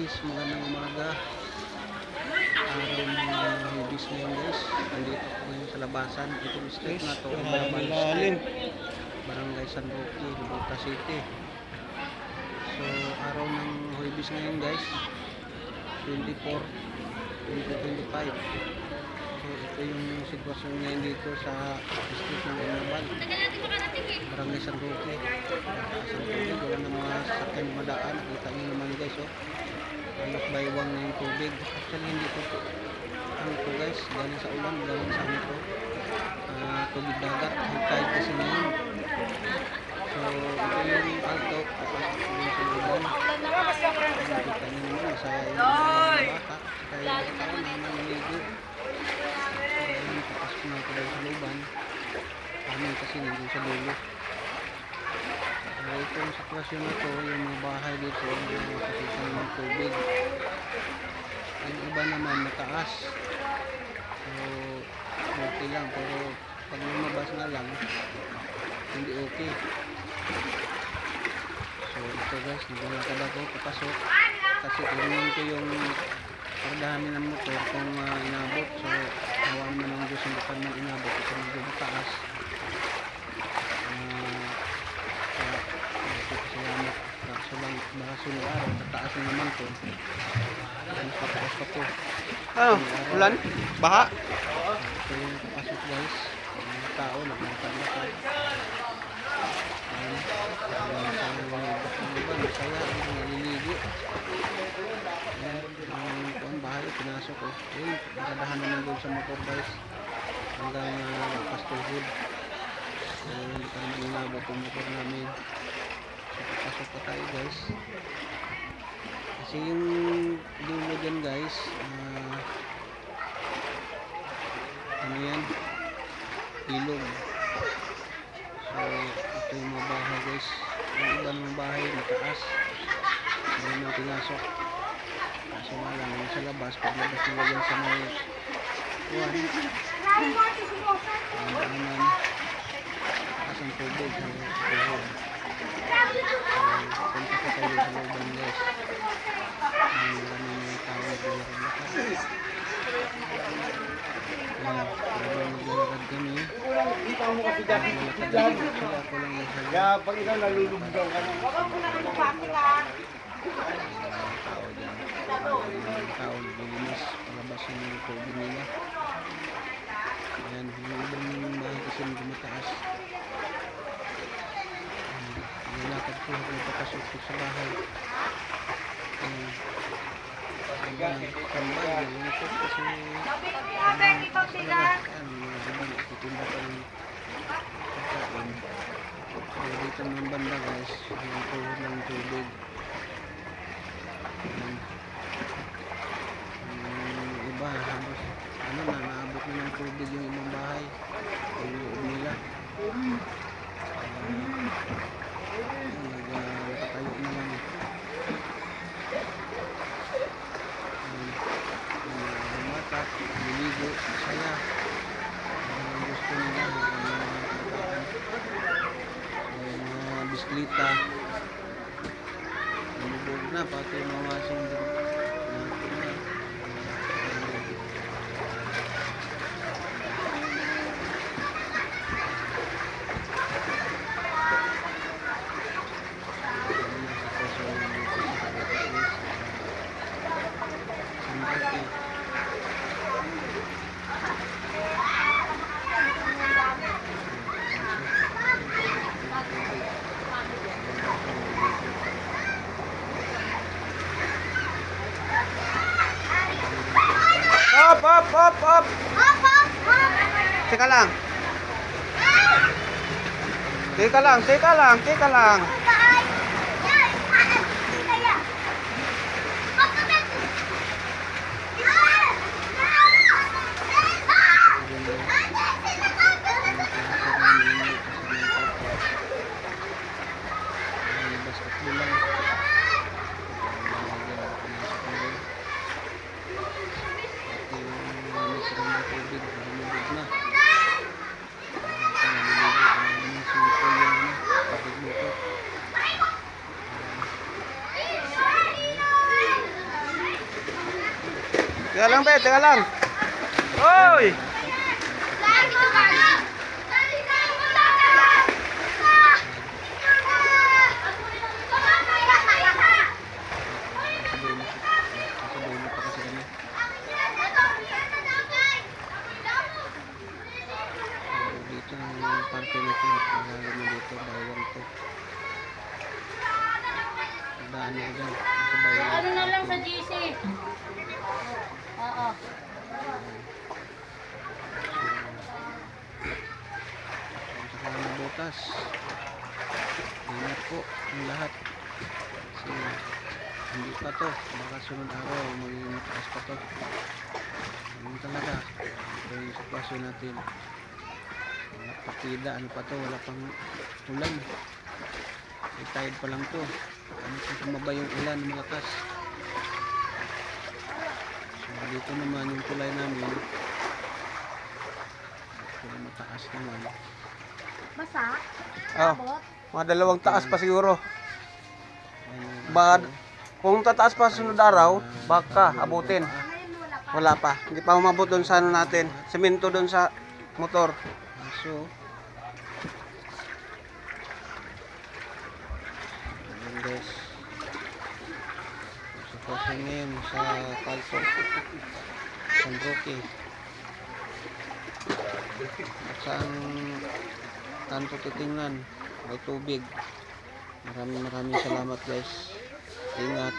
guys, magandang umaga. Araw ng Huwebes ngayon guys. Nandito po ngayon sa labasan. Itong street na to, Malalim. Barangay San Roque, Lubota City. So araw ng Huwebes ngayon guys, 24, 2025. So ito yung sitwasyon ngayon dito sa street ng Inabal, Barangay San Roque. Wala na mga sasakyan madaan. Nakita nyo naman guys, oh. Halos baywang na yung tubig. Actually hindi po ano po guys, galing sa ulan, galing sa ano po, tubig dagat, high tide kasi ngayon. So ito yung alto, papasok po yung sa ulan. Nakita nyo naman, masaya yung mga bata, saka yung tao na naligo. So ayun, papasok na po daw sa luban. Amin kasi nandun sa dulo. Itong sitwasyon na to, yung mga bahay dito, yung nakasipan ng tubig. Yung iba naman mataas. So, okay lang. Pero pag lumabas na lang, hindi okay. So, ito guys, naglalakad ako, papasok. Kasi tingnan ko yung kardahan ng motor kung inabot. So, hawan man ng Diyos yung bukad man inabot. Ito medyo mataas. Salamat. Kaso lang, baka sunod araw, tataas na naman to. Mas pataas pa to. Ano? Ulan? Baha? Ito yung papasok guys. Mga tao, naglatag-latag. Ayun. Masaya, naliligo. Ayan, ang bahay, pinasok ko. Ayun, nakadahan naman doon sa motor guys. Hanggang pastuhod. Ayun, hindi pa naman inabot yung motor namin. So, papasok pa tayo guys. Kasi yung dulo dyan guys, ano yan, ilog. So ito yung mga bahay guys. Yung iba ng bahay mataas, ayun yung pinasok. Kaso nga lang yung sa labas, paglabas nila dyan sa may kuwan, naman taas ang tubig. Punta ko tayo sa looban guys. Ang maraming mga tao naglalakad. Habang naglalakad kami, naglalakad sila ako lang isa. Kaya pag ikaw nalulubdaw ka na. Tao dyan. Mga tao naglilinis palabas yung tubig nila. Ayan, yung ibang bahay kasi medyo mataas. Nilakad ko habang papasok ko sa bahay. Hanggang tambay, nilakad kasi titinda ko ng pagkain. So dito ng banda guys, yung tuhod ng tubig. Yung iba, halos ano na, naabot na ng tubig yung ibang bahay. Yung loob nila. Nakatayo na lang. Mga bata, niligo, masaya. Gusto nila mga bisikleta. Nalubog na, pati mga sindro. Up! Teka lang. Teka lang. Teka lang, be. Teka lang. Oy! Sabay mo pa kasi kami. Dito ang parke natin. Malalim mo dito. Bayan to. Daan mo dyan. Sa bayan. Ano na lang sa GC? Oo. Saka mga butas. Ingat po ang lahat. Kasi hindi pa to. Baka sunod araw magiging mataas pa to. Ganun talaga. Ito yung sitwasyon natin. Wala partida. Ano pa to? Wala pang ulan. Retired pa lang to. Ano kung tumaba yung ulan ng malakas. So dito naman yung tulay namin. Ito mataas naman. Basa? Oh, mga 2 taas pa siguro. Ayun, Baka, kung tataas pa sunod araw, baka abutin. Wala pa. Hindi pa umabot doon sa ano natin. Semento doon sa motor. aso. Ayun guys. Sitwasyon ngayon sa Palto. San Roque. At saan kanto titingnan may tubig. Maraming salamat guys. Ingat.